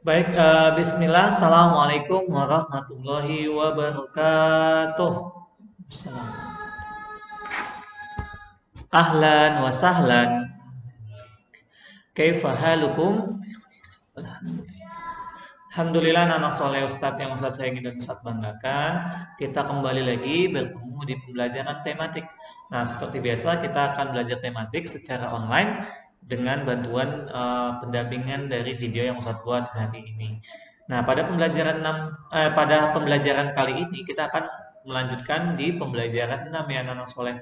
Baik, bismillah. Assalamualaikum warahmatullahi wabarakatuh. Assalam. Ahlan wa sahlan. Kaifa halukum? Alhamdulillah anak soleh Ustadz yang Ustadz sayangi dan Ustadz banggakan. Kita kembali lagi bertemu di pembelajaran tematik. Nah, seperti biasa kita akan belajar tematik secara online dengan bantuan pendampingan dari video yang Ustadz buat hari ini. Nah, pada pembelajaran kali ini kita akan melanjutkan di pembelajaran 6 ya anak soleh.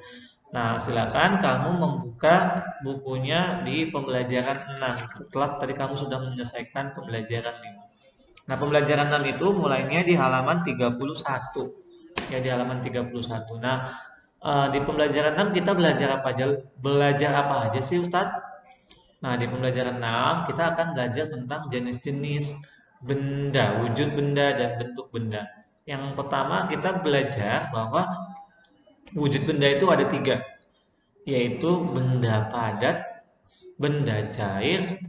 Nah, silakan kamu membuka bukunya di pembelajaran 6 setelah tadi kamu sudah menyelesaikan pembelajaran 5. Nah, pembelajaran 6 itu mulainya di halaman 31. Ya, di halaman 31. Nah, di pembelajaran 6 kita belajar apa aja sih, Ustadz? Nah, di pembelajaran 6 kita akan belajar tentang jenis-jenis benda, wujud benda dan bentuk benda. Yang pertama kita belajar bahwa wujud benda itu ada tiga, yaitu benda padat, benda cair,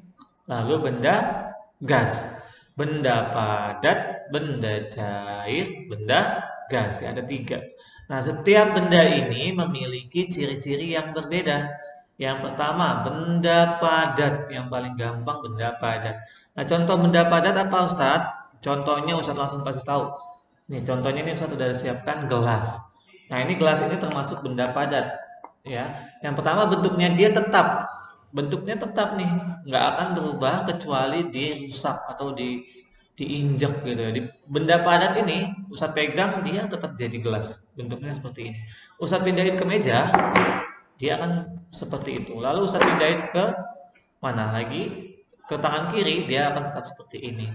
lalu benda gas. Benda padat, benda cair, benda gas. Ya, ada tiga. Nah, setiap benda ini memiliki ciri-ciri yang berbeda. Yang pertama, benda padat. Yang paling gampang benda padat. Nah, contoh benda padat apa, Ustadz? Contohnya Ustadz langsung kasih tahu. Nih, contohnya ini Ustadz sudah siapkan gelas. Nah, ini gelas ini termasuk benda padat. Ya, yang pertama bentuknya tetap nih, nggak akan berubah kecuali dirusak atau diinjak gitu ya. Di benda padat ini, Ustadz pegang dia tetap jadi gelas, bentuknya seperti ini. Ustadz pindahin ke meja, dia akan seperti itu. Lalu Ustadz pindahin ke mana lagi? Ke tangan kiri, dia akan tetap seperti ini.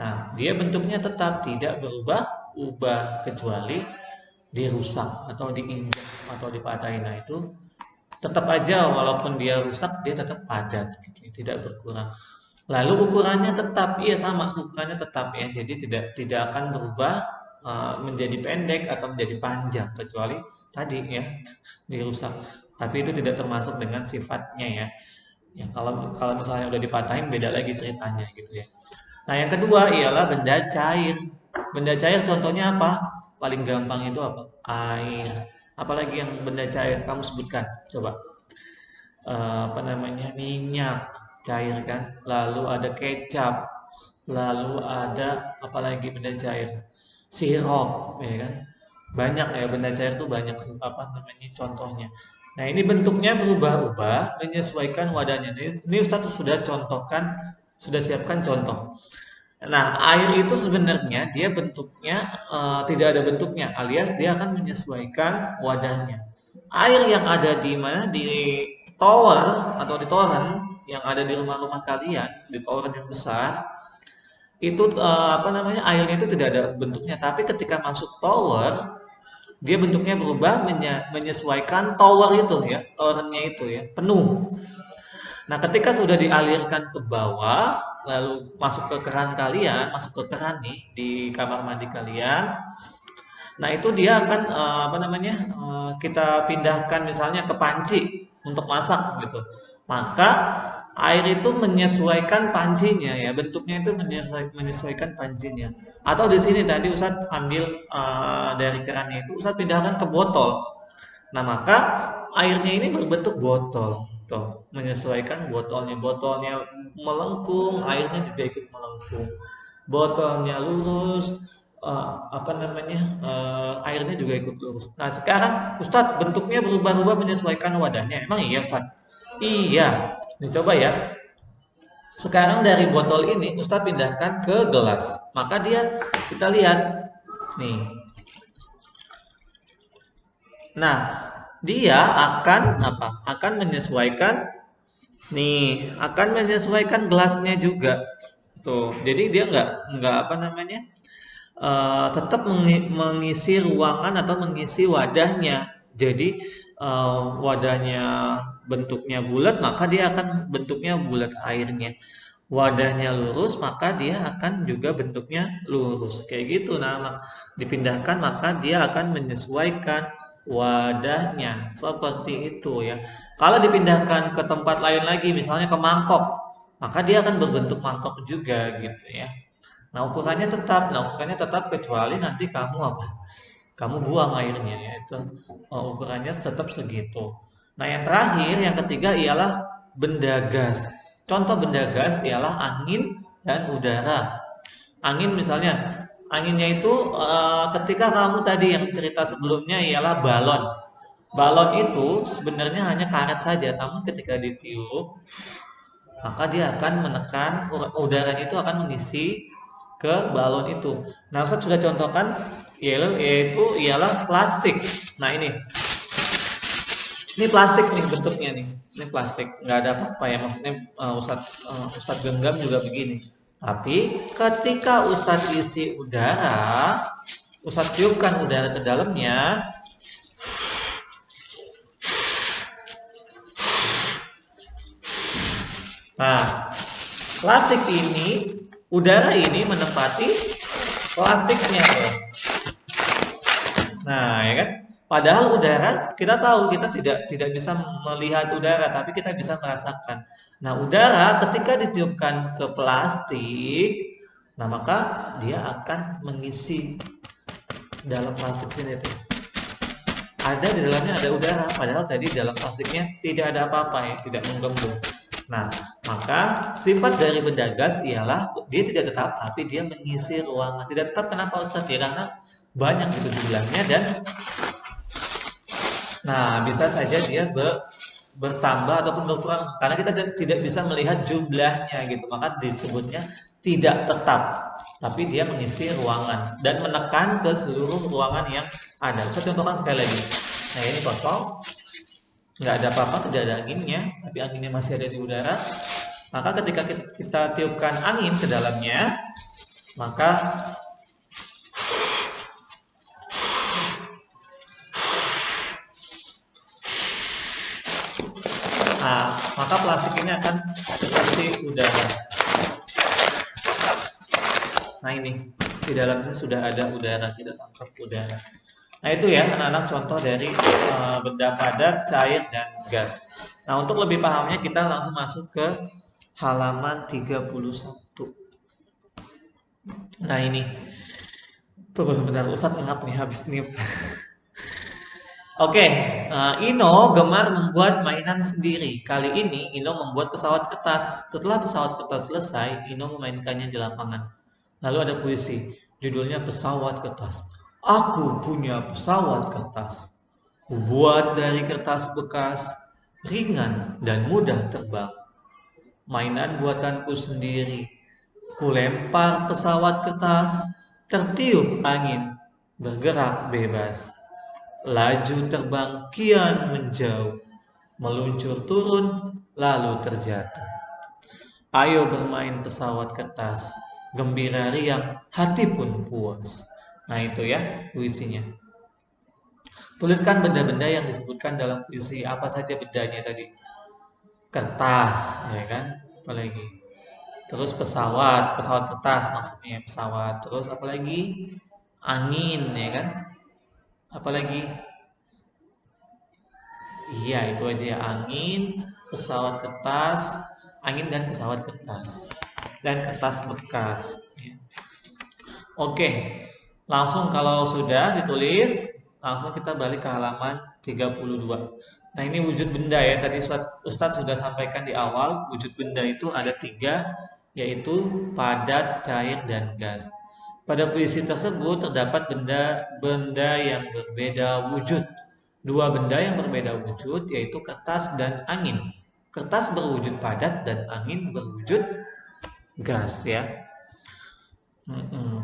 Nah, dia bentuknya tetap tidak berubah kecuali dirusak atau diinjak atau dipatahin. Nah, itu tetap aja walaupun dia rusak dia tetap padat gitu, tidak berkurang. Lalu ukurannya tetap, iya sama, ukurannya tetap ya. Jadi tidak akan berubah menjadi pendek atau menjadi panjang kecuali tadi ya dirusak. Tapi itu tidak termasuk dengan sifatnya ya. Ya kalau kalau misalnya udah dipatahin beda lagi ceritanya gitu ya. Nah, yang kedua ialah benda cair. Benda cair contohnya apa? Paling gampang itu apa? Air. Apalagi yang benda cair kamu sebutkan? Coba. Apa namanya? Minyak cair kan? Lalu ada kecap. Lalu ada apalagi benda cair? Sirup, ya kan? Banyak ya benda cair tuh banyak apa namanya contohnya. Nah, ini bentuknya berubah-ubah menyesuaikan wadahnya. Ini Ustaz tuh sudah contohkan, sudah siapkan contoh. Nah, air itu sebenarnya dia bentuknya tidak ada bentuknya, alias dia akan menyesuaikan wadahnya. Air yang ada di mana di tower atau di toren yang ada di rumah-rumah kalian, di toren yang besar, itu apa namanya airnya itu tidak ada bentuknya, tapi ketika masuk tower dia bentuknya berubah menyesuaikan tower itu ya, torennya itu ya, penuh. Nah, ketika sudah dialirkan ke bawah, lalu masuk ke keran kalian, masuk ke keran nih di kamar mandi kalian. Nah, itu dia akan apa namanya? Kita pindahkan misalnya ke panci untuk masak gitu. Maka air itu menyesuaikan pancinya ya, bentuknya itu menyesuaikan pancinya. Atau di sini tadi Ustadz ambil dari kerannya itu Ustadz pindahkan ke botol. Nah, maka airnya ini berbentuk botol. Tuh, menyesuaikan botolnya. Botolnya melengkung, airnya juga ikut melengkung. Botolnya lurus, apa namanya? Airnya juga ikut lurus. Nah, sekarang Ustadz bentuknya berubah-ubah menyesuaikan wadahnya. Emang iya, Ustadz? Iya. Nih coba ya. Sekarang dari botol ini Ustadz pindahkan ke gelas. Maka dia kita lihat nih. Nah, dia akan apa? Akan menyesuaikan nih, akan menyesuaikan gelasnya juga. Tuh, jadi dia nggak apa namanya? Tetap mengisi ruangan atau mengisi wadahnya. Jadi wadahnya bentuknya bulat, maka dia akan bentuknya bulat airnya. Wadahnya lurus, maka dia akan juga bentuknya lurus. Kayak gitu. Nah, dipindahkan maka dia akan menyesuaikan wadahnya. Seperti itu ya. Kalau dipindahkan ke tempat lain lagi, misalnya ke mangkok. maka dia akan berbentuk mangkok juga gitu ya. Nah, ukurannya tetap kecuali nanti kamu apa? Kamu buang airnya ya itu ukurannya tetap segitu. Nah, yang terakhir, yang ketiga ialah benda gas. Contoh benda gas ialah angin dan udara. Angin misalnya, anginnya itu ketika kamu tadi yang cerita sebelumnya ialah balon. Balon itu sebenarnya hanya karet saja, namun ketika ditiup maka dia akan menekan udaranya itu akan mengisi ke balon itu. Nah, Ustaz sudah contohkan yaitu ialah plastik. Nah, ini plastik nih bentuknya nih. Ini plastik, nggak ada apa-apa ya. Maksudnya Ustaz genggam juga begini. Tapi ketika Ustadz isi udara, Ustadz tiupkan udara ke dalamnya. Nah, plastik ini, udara ini menempati plastiknya. Nah, ya kan? Padahal udara, kita tahu kita tidak bisa melihat udara, tapi kita bisa merasakan. Nah, udara ketika ditiupkan ke plastik, nah maka dia akan mengisi dalam plastik sini tuh. Ada di dalamnya ada udara, padahal tadi dalam plastiknya tidak ada apa-apa ya, tidak menggembung. Nah, maka sifat dari benda gas ialah dia tidak tetap, tapi dia mengisi ruangan. Tidak tetap kenapa Ustaz? Ya karena banyak itu jumlahnya dan nah bisa saja dia bertambah ataupun berkurang karena kita tidak bisa melihat jumlahnya gitu. Maka disebutnya tidak tetap, tapi dia mengisi ruangan dan menekan ke seluruh ruangan yang ada. Saya contohkan sekali lagi. Nah, ini kosong, nggak ada apa-apa, tidak ada anginnya, tapi anginnya masih ada di udara. Maka ketika kita tiupkan angin ke dalamnya, maka maka plastik ini akan seperti udara. Nah, ini di dalamnya sudah ada udara, kita tangkap udara. Nah, itu ya anak-anak contoh dari benda padat, cair, dan gas. Nah, untuk lebih pahamnya kita langsung masuk ke halaman 31. Nah, ini. Tunggu sebentar, Ustadz ngap nih habis niup. Oke, Ino gemar membuat mainan sendiri. Kali ini Ino membuat pesawat kertas. Setelah pesawat kertas selesai, Ino memainkannya di lapangan. Lalu ada puisi, judulnya Pesawat Kertas. Aku punya pesawat kertas. Kubuat dari kertas bekas, ringan dan mudah terbang. Mainan buatanku sendiri. Kulempar pesawat kertas, tertiup angin, bergerak bebas. Laju terbang kian menjauh, meluncur turun, lalu terjatuh. Ayo bermain pesawat kertas, gembira riang, hati pun puas. Nah, itu ya puisinya. Tuliskan benda-benda yang disebutkan dalam puisi. Apa saja bendanya tadi? Kertas, ya kan? Apalagi? Terus pesawat kertas maksudnya pesawat. Terus apalagi? Angin, ya kan? Apalagi? Iya, itu aja ya. Angin, pesawat kertas, angin dan pesawat kertas. Dan kertas bekas. Ya. Oke, langsung kalau sudah ditulis, langsung kita balik ke halaman 32. Nah, ini wujud benda ya. Tadi Ustadz sudah sampaikan di awal, wujud benda itu ada 3, yaitu padat, cair, dan gas. Pada puisi tersebut terdapat benda-benda yang berbeda wujud. Dua benda yang berbeda wujud yaitu kertas dan angin. Kertas berwujud padat dan angin berwujud gas ya.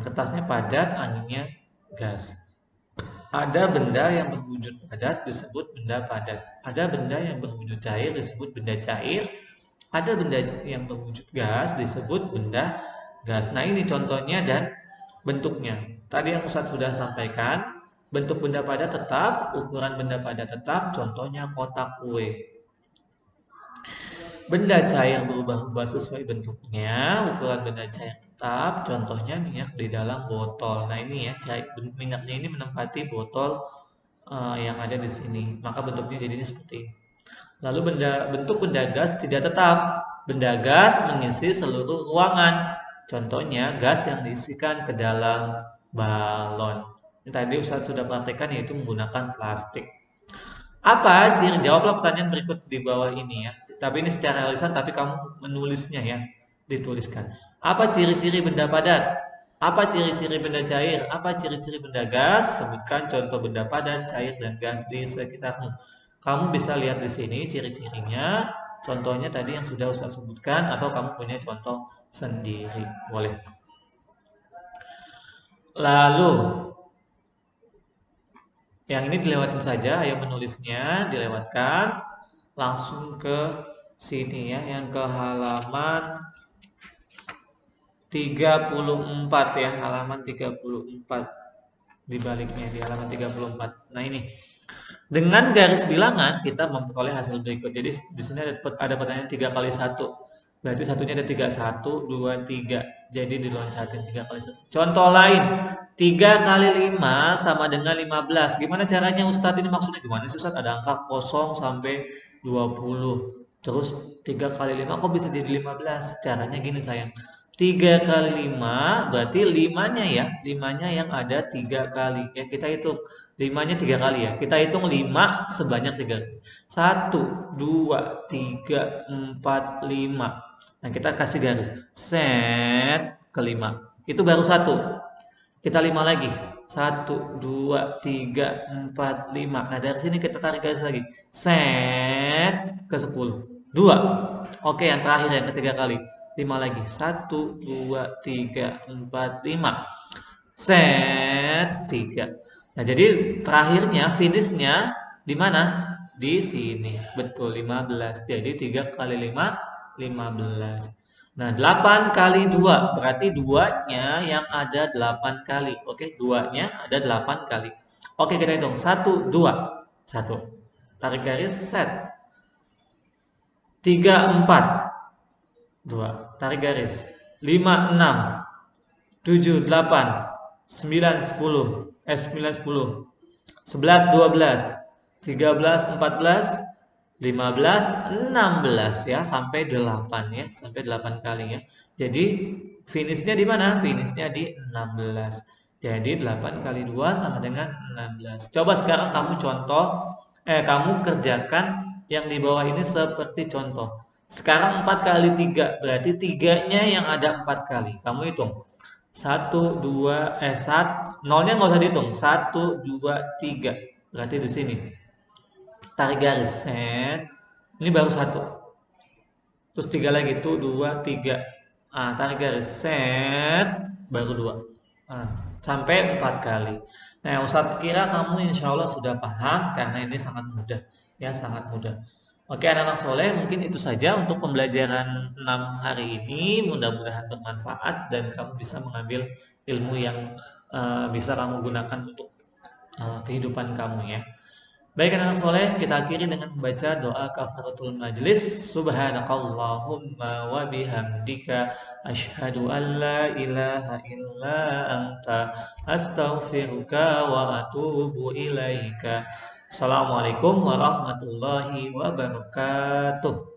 Kertasnya padat, anginnya gas. Ada benda yang berwujud padat disebut benda padat. Ada benda yang berwujud cair disebut benda cair. Ada benda yang berwujud gas disebut benda gas. Nah, ini contohnya dan bentuknya. Tadi yang Ustadz sudah sampaikan, bentuk benda padat tetap, ukuran benda padat tetap, contohnya kotak kue. Benda cair berubah-ubah sesuai bentuknya, ukuran benda cair tetap, contohnya minyak di dalam botol. Nah, ini ya, minyaknya ini menempati botol yang ada di sini, maka bentuknya jadinya seperti ini. Lalu bentuk benda gas tidak tetap. Benda gas mengisi seluruh ruangan. Contohnya gas yang diisikan ke dalam balon. Ini tadi Ustadz sudah praktekkan yaitu menggunakan plastik. Apa ciri? Jawablah pertanyaan berikut di bawah ini ya. Tapi ini secara lisan, tapi kamu menulisnya ya, dituliskan. Apa ciri-ciri benda padat? Apa ciri-ciri benda cair? Apa ciri-ciri benda gas? Sebutkan contoh benda padat, cair, dan gas di sekitarmu. Kamu bisa lihat di sini ciri-cirinya. Contohnya tadi yang sudah Ustaz sebutkan, atau kamu punya contoh sendiri. Boleh. Lalu, yang ini dilewatin saja, ayo menulisnya dilewatkan. Langsung ke sini ya, yang ke halaman 34 ya, halaman 34. Di baliknya di halaman 34. Nah, ini. Dengan garis bilangan kita memperoleh hasil berikut. Jadi di sini ada pertanyaan 3 kali 1. Berarti satunya ada 3, 1, 2, 3. Jadi diloncatin 3 kali 1. Contoh lain, 3 kali 5 sama dengan 15. Gimana caranya Ustadz, ini maksudnya gimana sih Ustadz? Ada angka kosong sampai 20. Terus 3 kali 5 kok bisa jadi 15? Caranya gini sayang. 3 kali 5 berarti 5-nya ya, 5-nya yang ada 3 kali. Ya, kita hitung 5-nya 3 kali ya. Kita hitung 5 sebanyak 3 kali. 1, 2, 3, 4, 5. Nah, kita kasih garis. Set ke 5. Itu baru 1. Kita 5 lagi. 1, 2, 3, 4, 5. Nah, dari sini kita tarik garis lagi. Set ke 10. 2. Oke, yang terakhir yang ketiga kali. 5 lagi. 1, 2, 3, 4, 5. Set 3. Nah, jadi terakhirnya finishnya di mana? Di sini. Betul, 15. Jadi 3 kali 5, 15. Nah, 8 kali 2. Berarti 2-nya yang ada 8 kali. Oke, 2-nya ada 8 kali. Oke, kita hitung. 1, 2. 1. Tarik garis, set. 3, 4. 2. Tarik garis. 5, 6. 7, 8. 9, 10. 9, 10. 11, 12. 13, 14. 15, 16 ya, sampai 8 ya, sampai 8 kali ya. Jadi finishnya di mana? Finishnya di 16. Jadi 8 kali 2 sama dengan 16. Coba sekarang kamu kerjakan yang di bawah ini seperti contoh. Sekarang 4 kali 3, berarti 3-nya yang ada 4 kali. Kamu hitung. 1, 2, 1, nolnya nggak usah dihitung. 1, 2, 3. Berarti di sini. Tarik garis, set. Ini baru 1. Terus 3 lagi, tuh 2, 3. Tarik garis, set. Baru 2. Sampai 4 kali. Nah, Ustadz kira kamu insya Allah sudah paham karena ini sangat mudah. Ya, sangat mudah. Oke, anak-anak soleh, mungkin itu saja untuk pembelajaran 6 hari ini. Mudah-mudahan bermanfaat dan kamu bisa mengambil ilmu yang bisa kamu gunakan untuk kehidupan kamu ya. Baik anak soleh, kita akhiri dengan membaca doa kafaratul majlis. Subhanakallahumma wa bihamdika asyhadu an la ilaha illa anta astaghfiruka wa atubu ilaika. Assalamualaikum warahmatullahi wabarakatuh.